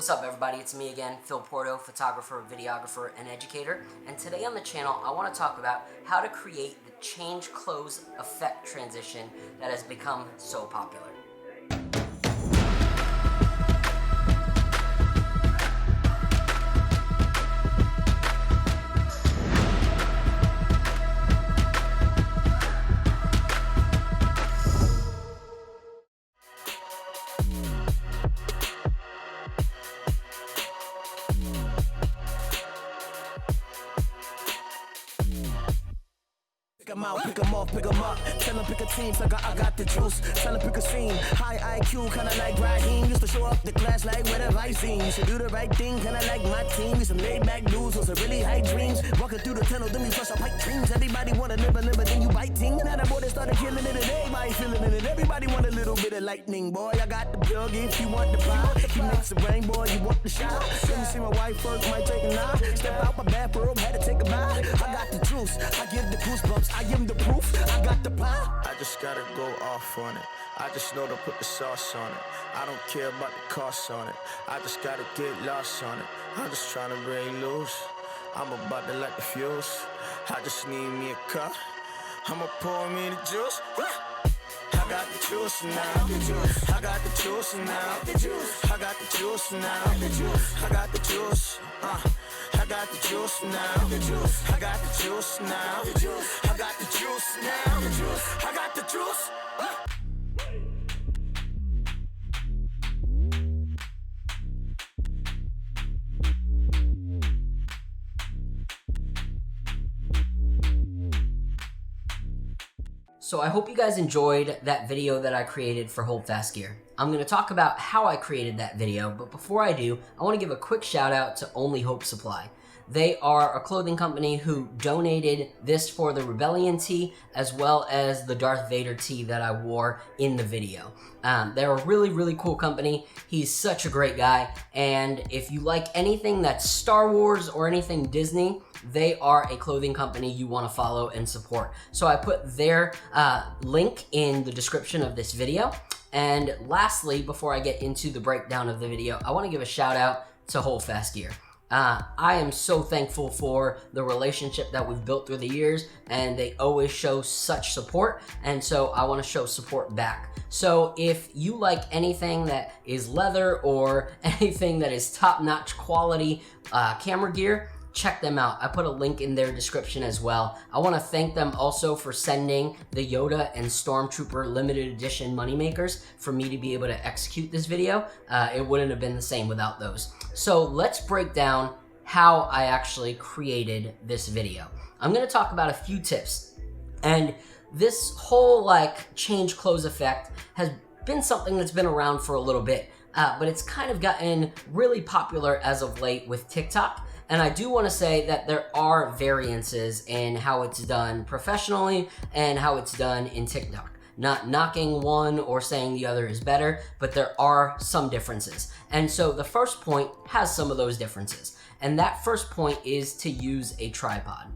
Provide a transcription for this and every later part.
What's up everybody, it's me again, Phil Porto, photographer, videographer, and educator. And today on the channel, I want to talk about how to create the change clothes effect transition that has become so popular. Pick 'em off, pick 'em up. Tell 'em pick a team, so I got the juice. Tell 'em pick a scene. High IQ, kinda like Raheem. Used to show up the class like whatever I seen. Used to do the right thing, kinda like my team. Used to lay back dudes with some really high dreams. Walking through the tunnel, then we flush our pipe dreams. Everybody wanna live, then you biting. Now the boy that started killing it today, everybody feeling it. Everybody want a little bit of lightning, boy. I got the plug if you want the pie. He makes the rain, boy, you want the shot. Let me see my wife first, might take a nod. Step out my bathrobe, had to take a bite. I got the juice, I give the goosebumps, I give him the proof. I got the pie. I just gotta go off on it. I just know to put the sauce on it. I don't care about the cost on it. I just gotta get lost on it. I'm just trying to break loose. I'm about to light the fuse. I just need me a cup. I'ma pour me the juice. I got the juice now. I got the juice now. I got the juice now. I got the juice. I got the juice now. I got the juice now. I got the juice now. I got the juice. So I hope you guys enjoyed that video that I created for Holdfast gear. I'm going to talk about how I created that video, but before I do, I want to give a quick shout out to Only Hope Supply. They are a clothing company who donated this for the Rebellion tee as well as the Darth Vader tee that I wore in the video. They're a really cool company. He's such a great guy, and if you like anything that's Star Wars or anything Disney, they are a clothing company you want to follow and support. So I put their link in the description of this video. And lastly, before I get into the breakdown of the video, I want to give a shout out to Holdfast gear. I am so thankful for the relationship that we've built through the years, and they always show such support, and so I want to show support back. So if you like anything that is leather or anything that is top-notch quality camera gear, check them out. I put a link in their description as well. I want to thank them also for sending the Yoda and Stormtrooper limited edition moneymakers for me to be able to execute this video. It wouldn't have been the same without those. So let's break down how I actually created this video. I'm going to talk about a few tips. And this whole change clothes effect has been something that's been around for a little bit, but it's kind of gotten really popular as of late with TikTok. And I do want to say that there are variances in how it's done professionally and how it's done in TikTok. Not knocking one or saying the other is better, but there are some differences. And so the first point has some of those differences. And that first point is to use a tripod.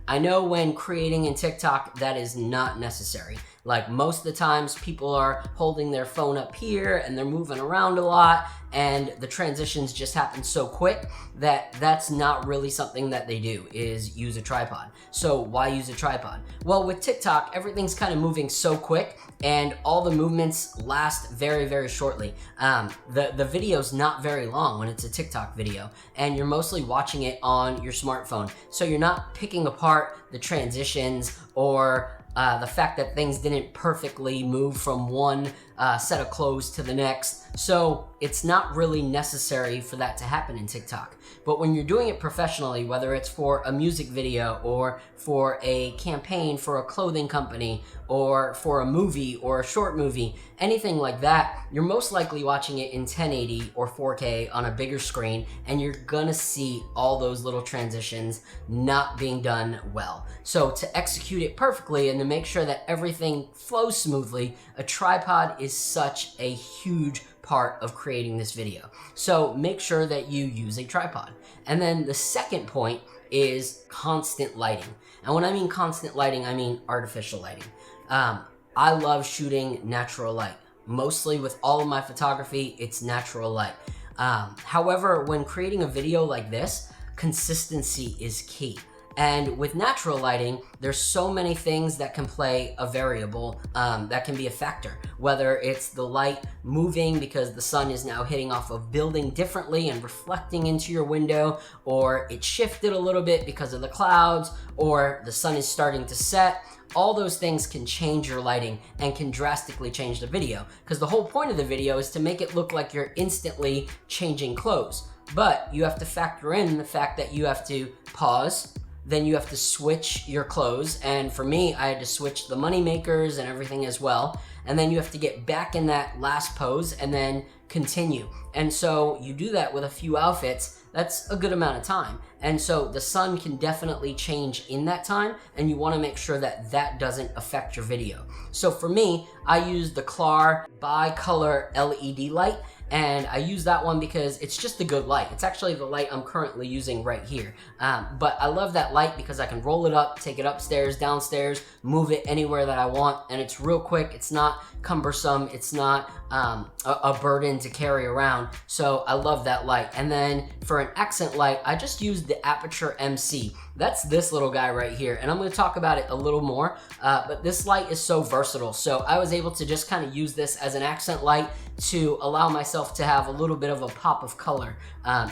I know when creating in TikTok, that is not necessary. Like most of the times people are holding their phone up here and they're moving around a lot, and the transitions just happen so quick that that's not really something that they do, is use a tripod. So why use a tripod? Well, with TikTok, everything's kind of moving so quick and all the movements last very shortly. The video's not very long when it's a TikTok video, and you're mostly watching it on your smartphone. So you're not picking apart the transitions or the fact that things didn't perfectly move from one set of clothes to the next. So it's not really necessary for that to happen in TikTok. But when you're doing it professionally, whether it's for a music video or for a campaign for a clothing company or for a movie or a short movie, anything like that, you're most likely watching it in 1080 or 4K on a bigger screen, and you're gonna see all those little transitions not being done well. So to execute it perfectly and to make sure that everything flows smoothly, a tripod is such a huge part of creating this video. So make sure that you use a tripod. And then the second point is constant lighting. And when I mean constant lighting, I mean artificial lighting. I love shooting natural light. Mostly with all of my photography, it's natural light. However, when creating a video like this, consistency is key. And with natural lighting, there's so many things that can play a variable, that can be a factor. Whether it's the light moving because the sun is now hitting off of building differently and reflecting into your window, or it shifted a little bit because of the clouds, or the sun is starting to set. All those things can change your lighting and can drastically change the video. Because the whole point of the video is to make it look like you're instantly changing clothes. But you have to factor in the fact that you have to pause, then you have to switch your clothes. And for me, I had to switch the money makers and everything as well. And then you have to get back in that last pose and then continue. And so you do that with a few outfits. That's a good amount of time. And so the sun can definitely change in that time, and you want to make sure that that doesn't affect your video. So for me, I use the Klar bi-color LED light, and I use that one because it's just a good light. It's actually the light I'm currently using right here. But I love that light because I can roll it up, take it upstairs, downstairs, move it anywhere that I want, and it's real quick. It's not cumbersome. It's not a burden to carry around. So I love that light. And then for an accent light, I just use the Aperture MC. That's this little guy right here, and I'm going to talk about it a little more, but this light is so versatile. So I was able to just kind of use this as an accent light to allow myself to have a little bit of a pop of color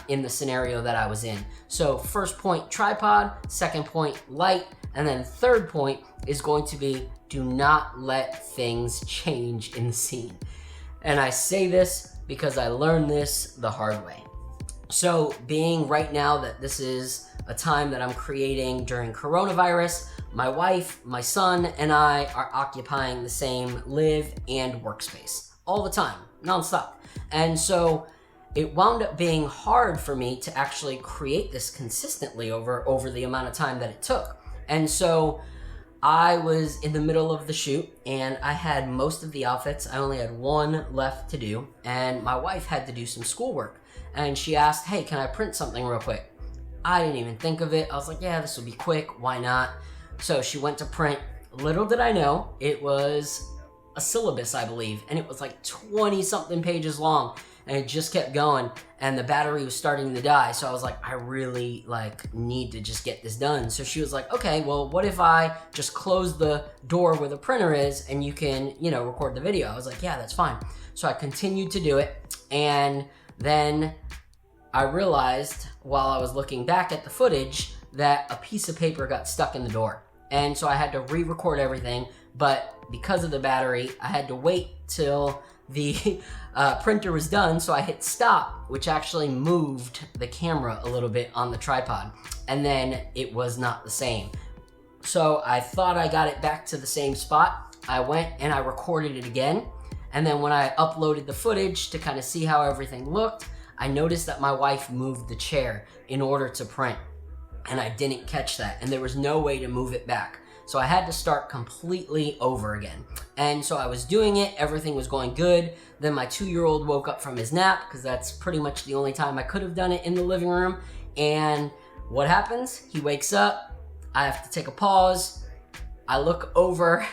in the scenario that I was in. So first point, tripod; second point, light; and then third point is going to be, do not let things change in the scene. And I say this because I learned this the hard way. So being right now that this is a time that I'm creating during coronavirus, my wife, my son, and I are occupying the same live and workspace all the time, nonstop. And so it wound up being hard for me to actually create this consistently over the amount of time that it took. And so I was in the middle of the shoot and I had most of the outfits. I only had one left to do, and my wife had to do some schoolwork. And she asked, hey, can I print something real quick? I didn't even think of it. I was like, yeah, this will be quick. Why not? So she went to print. Little did I know, it was a syllabus, I believe. And it was like 20 something pages long. And it just kept going. And the battery was starting to die. So I was like, I really need to just get this done. So she was like, okay, well, what if I just close the door where the printer is and you can, record the video? I was like, yeah, that's fine. So I continued to do it. And then I realized while I was looking back at the footage that a piece of paper got stuck in the door. And so I had to re-record everything, but because of the battery, I had to wait till the printer was done, so I hit stop, which actually moved the camera a little bit on the tripod, and then it was not the same. So I thought I got it back to the same spot. I went and I recorded it again, and then when I uploaded the footage to kind of see how everything looked, I noticed that my wife moved the chair in order to print, and I didn't catch that, and there was no way to move it back. So I had to start completely over again. And so I was doing it, everything was going good. Then my 2-year-old woke up from his nap, because that's pretty much the only time I could have done it in the living room. And what happens? He wakes up, I have to take a pause. I look over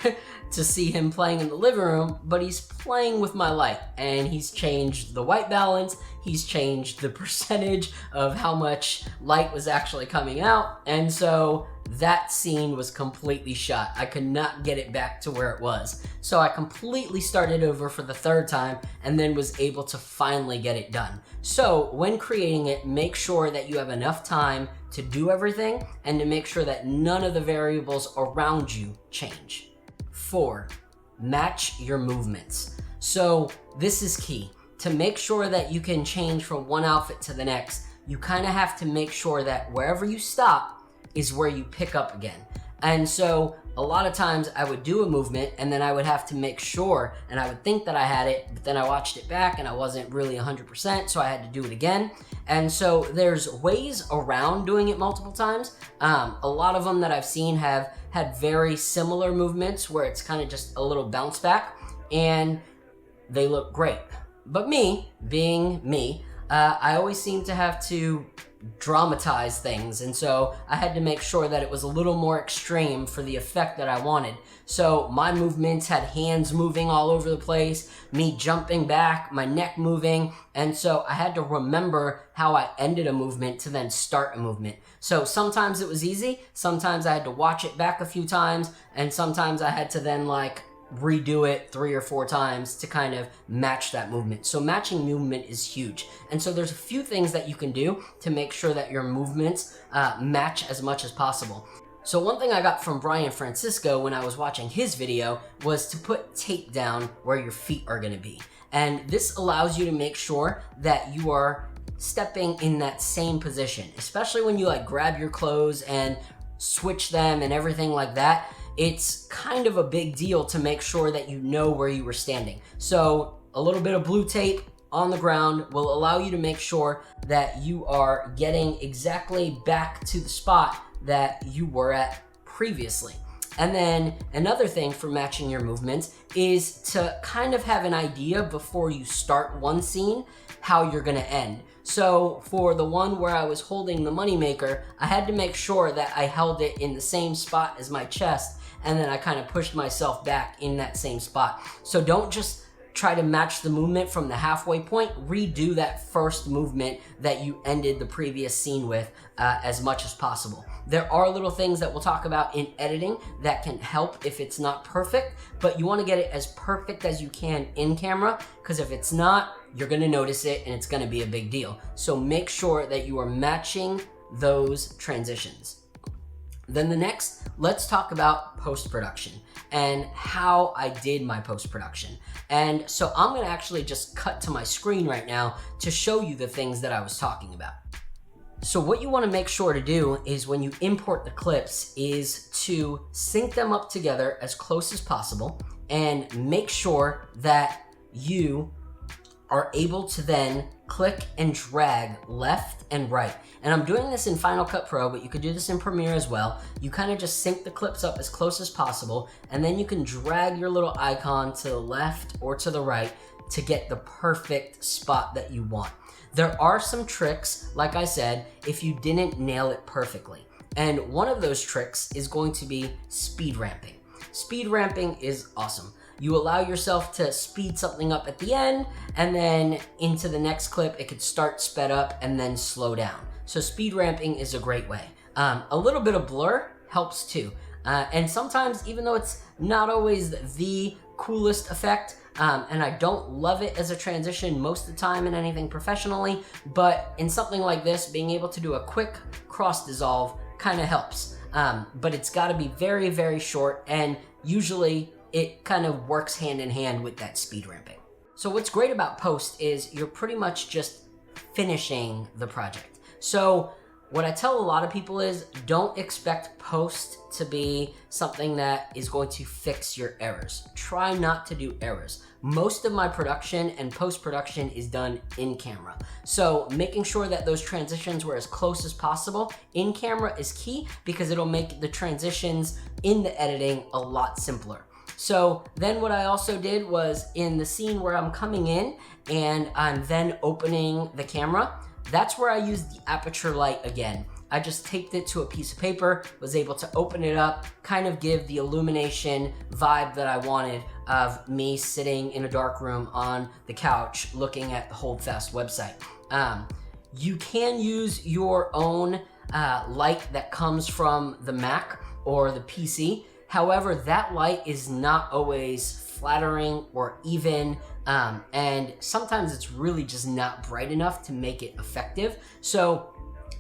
to see him playing in the living room, but he's playing with my light, and he's changed the white balance, he's changed the percentage of how much light was actually coming out, and so that scene was completely shot. I could not get it back to where it was. So I completely started over for the third time and then was able to finally get it done. So when creating it, make sure that you have enough time to do everything and to make sure that none of the variables around you change. 4, match your movements. So this is key. To make sure that you can change from one outfit to the next, you kind of have to make sure that wherever you stop is where you pick up again. And so a lot of times I would do a movement and then I would have to make sure, and I would think that I had it, but then I watched it back and I wasn't really 100%, so I had to do it again. And so there's ways around doing it multiple times. A lot of them that I've seen have had very similar movements where it's kind of just a little bounce back and they look great. But me, being me, I always seem to have to dramatize things, and so I had to make sure that it was a little more extreme for the effect that I wanted. So my movements had hands moving all over the place, me jumping back, my neck moving, and so I had to remember how I ended a movement to then start a movement. So sometimes it was easy, sometimes I had to watch it back a few times, and sometimes I had to then like redo it 3 or 4 times to kind of match that movement. So matching movement is huge. And so there's a few things that you can do to make sure that your movements match as much as possible. So one thing I got from Brian Francisco when I was watching his video was to put tape down where your feet are going to be. And this allows you to make sure that you are stepping in that same position, especially when you like grab your clothes and switch them and everything like that. It's kind of a big deal to make sure that you know where you were standing. So a little bit of blue tape on the ground will allow you to make sure that you are getting exactly back to the spot that you were at previously. And then another thing for matching your movements is to kind of have an idea before you start one scene how you're gonna end. So for the one where I was holding the moneymaker, I had to make sure that I held it in the same spot as my chest, and then I kind of pushed myself back in that same spot. So don't just try to match the movement from the halfway point, redo that first movement that you ended the previous scene with as much as possible. There are little things that we'll talk about in editing that can help if it's not perfect, but you want to get it as perfect as you can in camera, because if it's not, you're going to notice it and it's going to be a big deal. So make sure that you are matching those transitions. Then the next, let's talk about post-production and how I did my post-production. And so I'm gonna actually just cut to my screen right now to show you the things that I was talking about. So what you wanna make sure to do is when you import the clips is to sync them up together as close as possible and make sure that you are able to then click and drag left and right. And I'm doing this in Final Cut Pro, but you could do this in Premiere as well. You kind of just sync the clips up as close as possible, and then you can drag your little icon to the left or to the right to get the perfect spot that you want. There are some tricks, like I said, if you didn't nail it perfectly. And one of those tricks is going to be speed ramping. Speed ramping is awesome. You allow yourself to speed something up at the end, and then into the next clip, it could start sped up and then slow down. So speed ramping is a great way. A little bit of blur helps too. And sometimes, even though it's not always the coolest effect, and I don't love it as a transition most of the time in anything professionally, but in something like this, being able to do a quick cross dissolve kind of helps. But it's got to be very, very short, and usually it kind of works hand in hand with that speed ramping. So what's great about post is you're pretty much just finishing the project. So what I tell a lot of people is don't expect post to be something that is going to fix your errors. Try not to do errors. Most of my production and post-production is done in camera. So making sure that those transitions were as close as possible in camera is key, because it'll make the transitions in the editing a lot simpler. So then what I also did was in the scene where I'm coming in and I'm then opening the camera, that's where I used the aperture light again. I just taped it to a piece of paper, was able to open it up, kind of give the illumination vibe that I wanted of me sitting in a dark room on the couch looking at the Holdfast website. You can use your own light that comes from the Mac or the PC. However, that light is not always flattering or even, and sometimes it's really just not bright enough to make it effective. So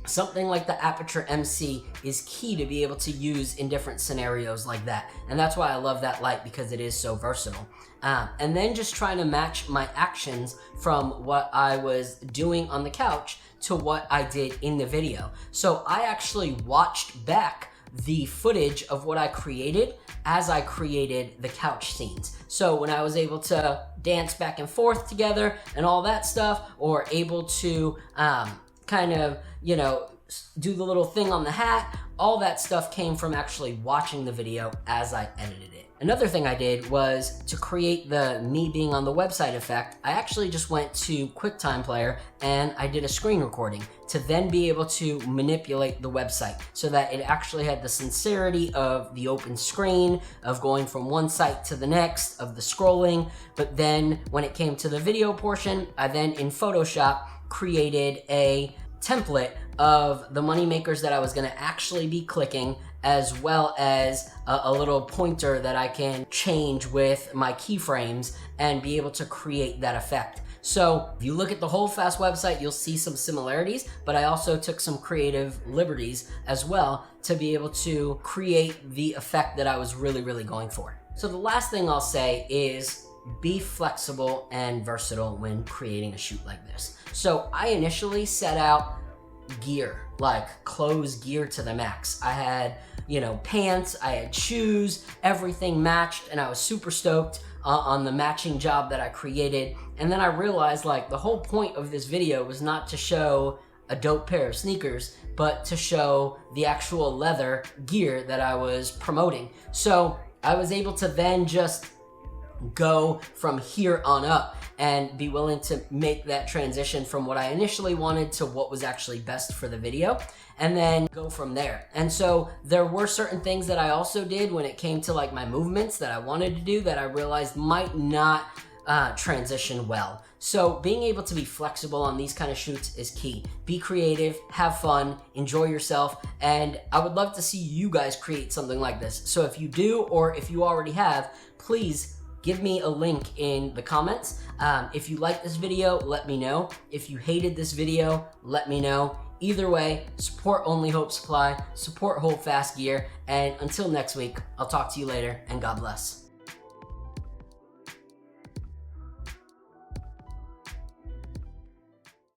something like the Aperture MC is key to be able to use in different scenarios like that. And that's why I love that light, because it is so versatile. And then just trying to match my actions from what I was doing on the couch to what I did in the video. So I actually watched back the footage of what I created as I created the couch scenes. So when I was able to dance back and forth together and all that stuff, or able to kind of, you know, do the little thing on the hat, All that stuff came from actually watching the video as I edited it. Another thing I did was to create the me being on the website effect. I actually just went to QuickTime Player and I did a screen recording to then be able to manipulate the website so that it actually had the sincerity of the open screen, of going from one site to the next, of the scrolling. But then when it came to the video portion, I then in Photoshop created a template of the money makers that I was going to actually be clicking, as well as a little pointer that I can change with my keyframes and be able to create that effect. So if you look at the Holdfast website, you'll see some similarities, but I also took some creative liberties as well to be able to create the effect that I was really going for. So the last thing I'll say is be flexible and versatile when creating a shoot like this. So I initially set out gear, like clothes gear to the max. I had, pants, I had shoes, everything matched, and I was super stoked on the matching job that I created. And then I realized like the whole point of this video was not to show a dope pair of sneakers, but to show the actual leather gear that I was promoting. So I was able to then just go from here on up and be willing to make that transition from what I initially wanted to what was actually best for the video, and then go from there. And so there were certain things that I also did when it came to like my movements that I wanted to do that I realized might not transition well. So being able to be flexible on these kind of shoots is key. Be creative, have fun, enjoy yourself, and I would love to see you guys create something like this. So if you do, or if you already have, please give me a link in the comments. If you like this video, let me know. If you hated this video, let me know. Either way, support Only Hope Supply, support Holdfast Gear, and until next week, I'll talk to you later, and God bless.